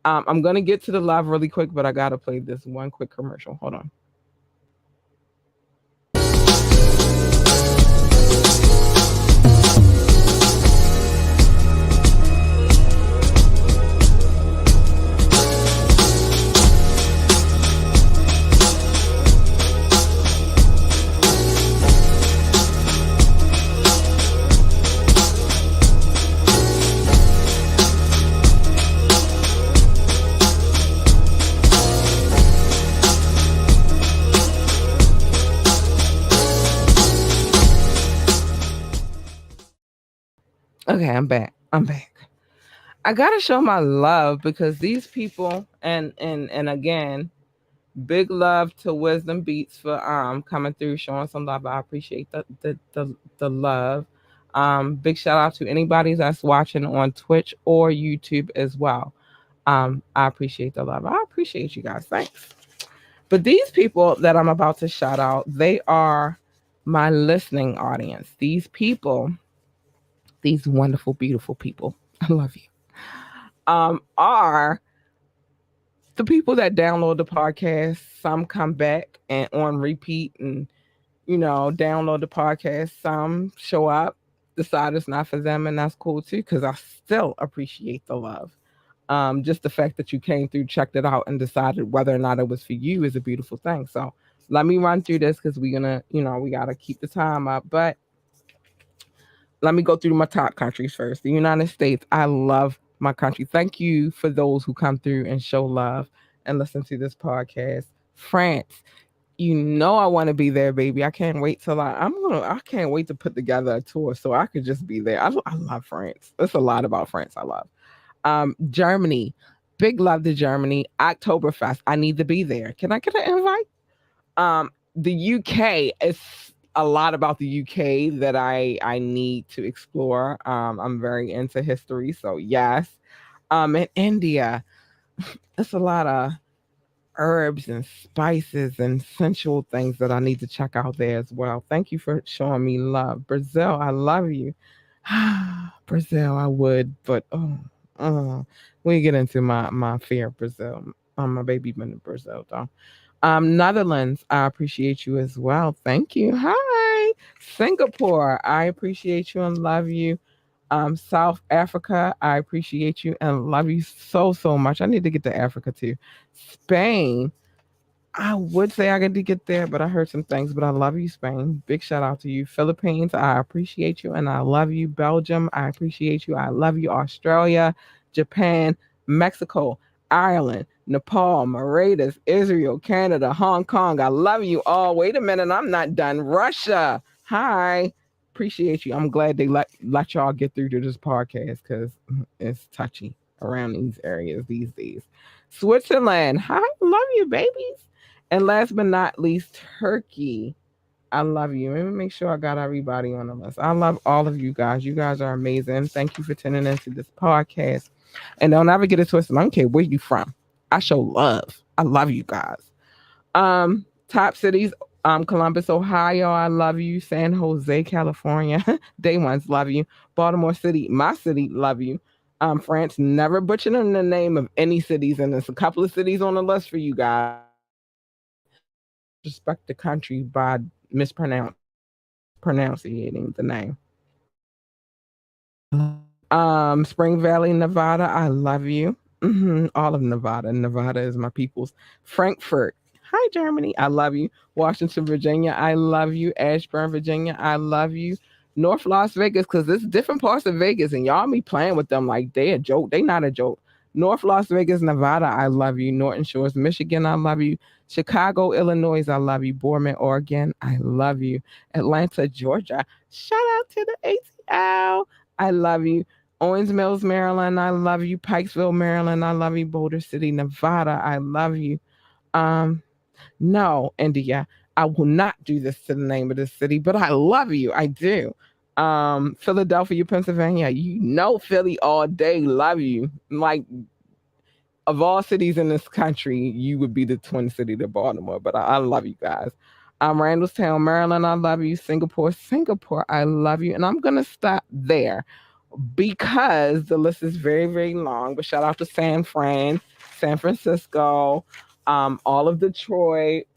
I'm gonna get to the live really quick, but I gotta play this one quick commercial. Hold on. Okay, I'm back. I gotta show my love because these people and again, big love to Wisdom Beats for coming through, showing some love. I appreciate the love. Big shout out to anybody that's watching on Twitch or YouTube as well. I appreciate the love. I appreciate you guys. Thanks. But these people that I'm about to shout out, they are my listening audience. These people, these wonderful, beautiful people, I love you, are the people that download the podcast. Some come back and on repeat and, download the podcast. Some show up, decide it's not for them, and that's cool too, because I still appreciate the love. Just the fact that you came through, checked it out, and decided whether or not it was for you is a beautiful thing. So let me run through this because we're going to, we got to keep the time up. But let me go through my top countries first. The United States, I love my country. Thank you for those who come through and show love and listen to this podcast. France, I want to be there, baby. I can't wait till I can't wait to put together a tour so I could just be there. I love France. There's a lot about France I love. Germany, big love to Germany. Oktoberfest, I need to be there. Can I get an invite? The UK is a lot about the UK that I need to explore. I'm very into history, so yes. In India, it's a lot of herbs and spices and sensual things that I need to check out there as well. Thank you for showing me love. Brazil, I love you. Brazil, I would, but we get into my fear of Brazil. My baby been in Brazil though. Netherlands, I appreciate you as well. Thank you. Hi. Singapore, I appreciate you and love you. South Africa, I appreciate you and love you so, so much. I need to get to Africa too. Spain, I would say I get to get there, but I heard some things. But I love you, Spain. Big shout out to you. Philippines, I appreciate you and I love you. Belgium, I appreciate you. I love you. Australia, Japan, Mexico, Ireland, Nepal, Mauritius, Israel, Canada, Hong Kong. I love you all. Wait a minute, I'm not done. Russia, hi. Appreciate you. I'm glad they let y'all get through to this podcast because it's touchy around these areas these days. Switzerland, hi. Love you, babies. And last but not least, Turkey. I love you. Let me make sure I got everybody on the list. I love all of you guys. You guys are amazing. Thank you for tuning into this podcast. And don't ever get it twisted. I don't care where you from. I show love. I love you guys. Top cities, Columbus, Ohio. I love you. San Jose, California. Day ones, love you. Baltimore City, my city, love you. France, never butchering the name of any cities, and there's a couple of cities on the list for you guys. Respect the country by mispronouncing the name. Spring Valley, Nevada, I love you. All of Nevada. Nevada is my people's. Frankfurt. Hi, Germany. I love you. Washington, Virginia. I love you. Ashburn, Virginia. I love you. North Las Vegas, because there's different parts of Vegas, and y'all be playing with them like they a joke. They not a joke. North Las Vegas, Nevada. I love you. Norton Shores, Michigan. I love you. Chicago, Illinois. I love you. Boardman, Oregon. I love you. Atlanta, Georgia. Shout out to the ATL. I love you. Owens Mills, Maryland, I love you. Pikesville, Maryland, I love you. Boulder City, Nevada, I love you. Um, no, India, I will not do this to the name of the city, but I love you. I do. Philadelphia, Pennsylvania, you know Philly all day, love you. Like of all cities in this country, you would be the twin city to Baltimore, but I love you guys. Randallstown, Maryland, I love you. Singapore, I love you. And I'm going to stop there because the list is very, very long. But shout out to San Francisco, all of Detroit.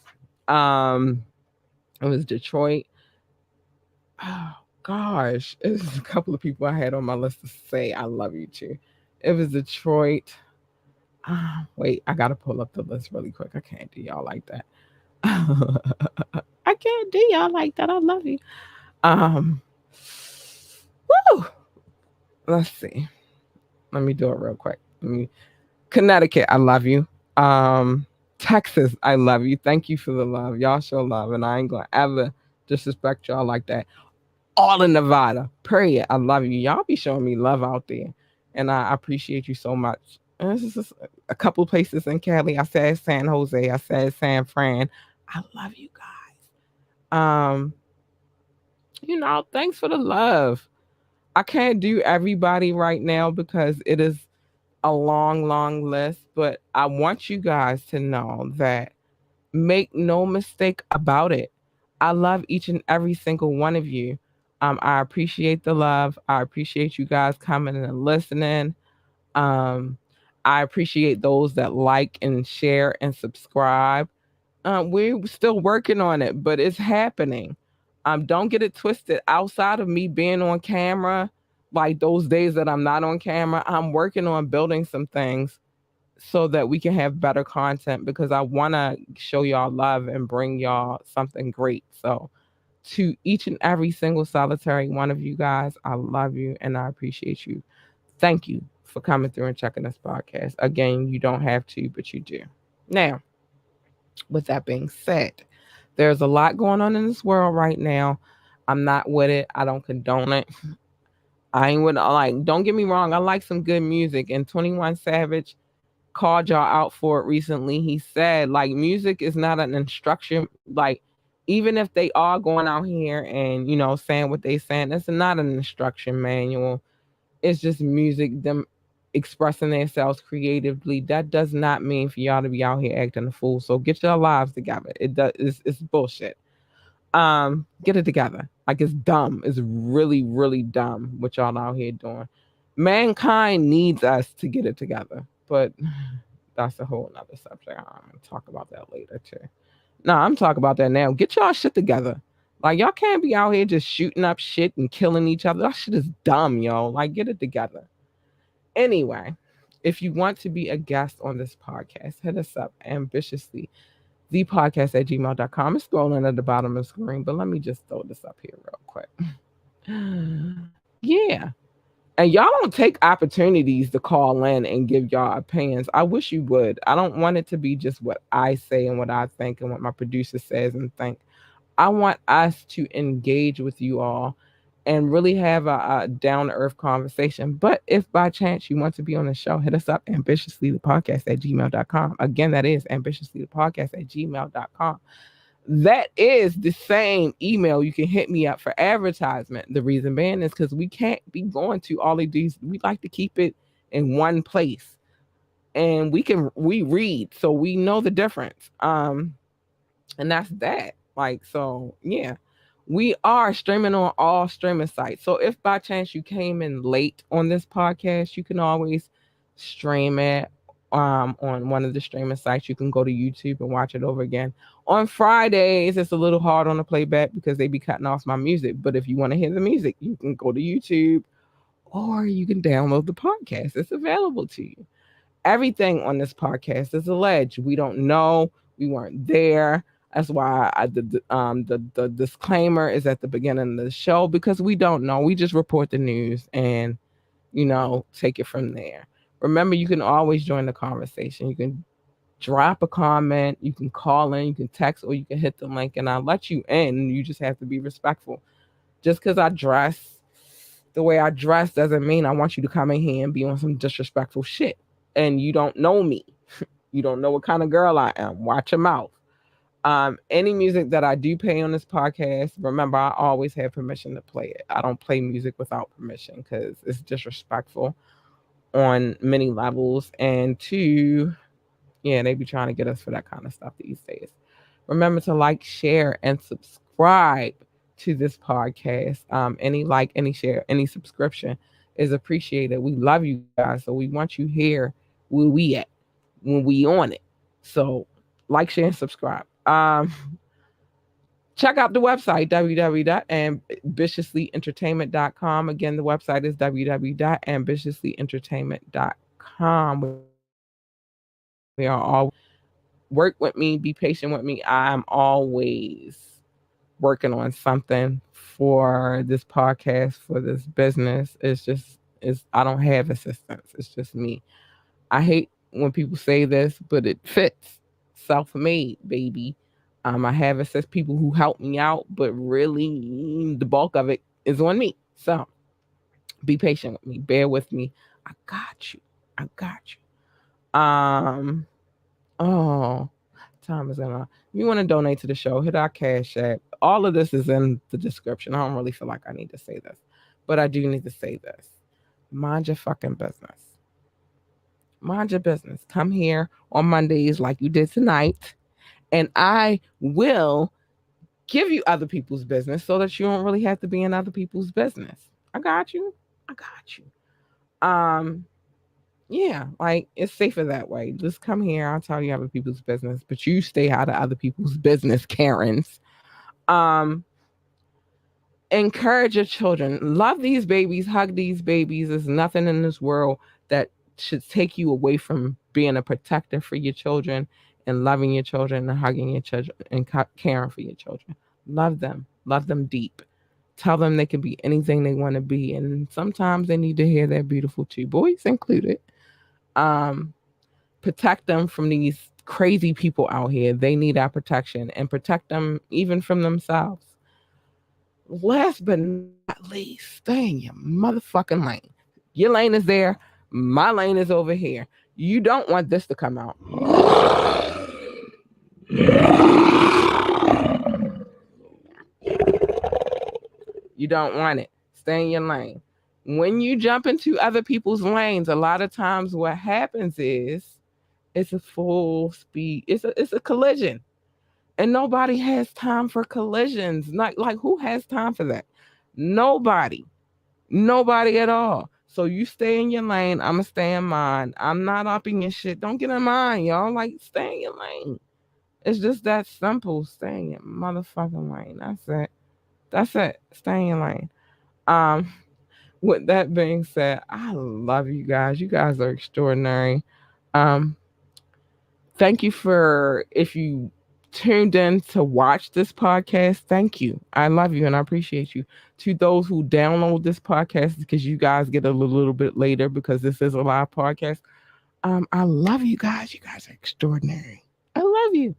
It was Detroit. Oh, gosh. It was a couple of people I had on my list to say I love you to. It was Detroit. Wait, I gotta pull up the list really quick. I can't do y'all like that. I can't do y'all like that. I love you. Woo! Let's see. Let me do it real quick. Connecticut, I love you. Texas, I love you. Thank you for the love. Y'all show love, and I ain't gonna ever disrespect y'all like that. All in Nevada, period. I love you. Y'all be showing me love out there, and I appreciate you so much. And this is just a couple places in Cali. I said San Jose. I said San Fran. I love you guys. Thanks for the love. I can't do everybody right now because it is a long, long list, but I want you guys to know that make no mistake about it. I love each and every single one of you. I appreciate the love. I appreciate you guys coming and listening. I appreciate those that like and share and subscribe. We're still working on it, but it's happening. Don't get it twisted. Outside of me being on camera, like those days that I'm not on camera, I'm working on building some things so that we can have better content because I want to show y'all love and bring y'all something great. So, to each and every single solitary one of you guys, I love you and I appreciate you. Thank you for coming through and checking this podcast. Again, you don't have to, but you do. Now, with that being said, there's a lot going on in this world right now. I'm not with it. I don't condone it. I ain't with don't get me wrong, I like some good music. And 21 Savage called y'all out for it recently. He said, music is not an instruction. Even if they are going out here and, saying what they saying, it's not an instruction manual. It's just music, them expressing themselves creatively. That does not mean for y'all to be out here acting a fool. So get your lives together. It's bullshit. Get it together. It's dumb. It's really, really dumb what y'all out here doing. Mankind needs us to get it together. But that's a whole nother subject. I'm gonna talk about that later too. No, I'm talking about that now. Get y'all shit together. Y'all can't be out here just shooting up shit and killing each other. That shit is dumb, yo. Get it together. Anyway, if you want to be a guest on this podcast, hit us up ambitiously. thepodcast@gmail.com. It's scrolling at the bottom of the screen, but let me just throw this up here real quick. Yeah. And y'all don't take opportunities to call in and give y'all opinions. I wish you would. I don't want it to be just what I say and what I think and what my producer says and think. I want us to engage with you all and really have a down-to-earth conversation. But if by chance you want to be on the show, hit us up ambitiouslythepodcast@gmail.com. Again, that is ambitiouslythepodcast@gmail.com. That is the same email you can hit me up for advertisement. The reason being is because we can't be going to all of these. We like to keep it in one place. And we read, so we know the difference. And that's that. So yeah. We are streaming on all streaming sites. So if by chance you came in late on this podcast, you can always stream it on one of the streaming sites. You can go to YouTube and watch it over again. On Fridays, it's a little hard on the playback because they be cutting off my music. But if you want to hear the music, you can go to YouTube or you can download the podcast. It's available to you. Everything on this podcast is alleged. We don't know. We weren't there. That's why the disclaimer is at the beginning of the show, because we don't know. We just report the news and take it from there. Remember, you can always join the conversation. You can drop a comment, you can call in, you can text, or you can hit the link, and I'll let you in. You just have to be respectful. Just because I dress the way I dress doesn't mean I want you to come in here and be on some disrespectful shit. And you don't know me. You don't know what kind of girl I am. Watch your mouth. Any music that I do play on this podcast, remember, I always have permission to play it. I don't play music without permission because it's disrespectful on many levels. And two, yeah, they be trying to get us for that kind of stuff these days. Remember to like, share, and subscribe to this podcast. Any like, any share, any subscription is appreciated. We love you guys, so we want you here where we at when we on it. So like, share, and subscribe. Check out the website, www.ambitiouslyentertainment.com. Again, the website is www.ambitiouslyentertainment.com. We are all work with me, be patient with me. I'm always working on something for this podcast, for this business. I don't have assistants. It's just me. I hate when people say this, but it fits. Self-made, baby. I have assist people who help me out, but really the bulk of it is on me. So be patient with me. Bear with me. I got you. I got you. Oh, time is gonna. If you want to donate to the show, hit our Cash App. All of this is in the description. I don't really feel like I need to say this, but I do need to say this. Mind your fucking business. Mind your business. Come here on Mondays like you did tonight, and I will give you other people's business so that you don't really have to be in other people's business. I got you. I got you. Yeah, like it's safer that way. Just come here. I'll tell you other people's business, but you stay out of other people's business, Karens. Um, Encourage your children. Love these babies. Hug these babies. There's nothing in this world that should take you away from being a protector for your children and loving your children and hugging your children and caring for your children. Love them. Love them deep. Tell them they can be anything they want to be. And sometimes they need to hear they're beautiful too, boys included. Protect them from these crazy people out here. They need our protection, and protect them even from themselves. Last but not least, stay in your motherfucking lane. Your lane is there. My lane is over here. You don't want this to come out. You don't want it. Stay in your lane. When you jump into other people's lanes, a lot of times what happens is it's a full speed. It's a collision. And nobody has time for collisions. Not like who has time for that? Nobody. Nobody at all. So you stay in your lane. I'ma stay in mine. I'm not up in your shit. Don't get in mine, y'all. Like, stay in your lane. It's just that simple. Stay in your motherfucking lane. That's it. That's it. Stay in your lane. With that being said, I love you guys. You guys are extraordinary. Thank you for, if you tuned in to watch this podcast, thank you. I love you and I appreciate you. To those who download this podcast, because you guys get a little bit later because this is a live podcast. I love you guys. You guys are extraordinary. I love you.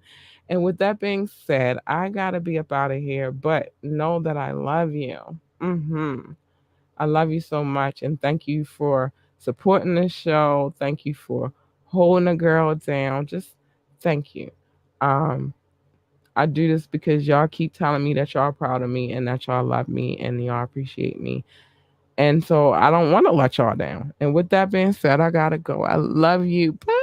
And with that being said, I gotta be up out of here, but know that I love you. I love you so much, and thank you for supporting this show. Thank you for holding a girl down. Just thank you. I do this because y'all keep telling me that y'all are proud of me and that y'all love me and y'all appreciate me. And so I don't want to let y'all down. And with that being said, I gotta go. I love you. Bye.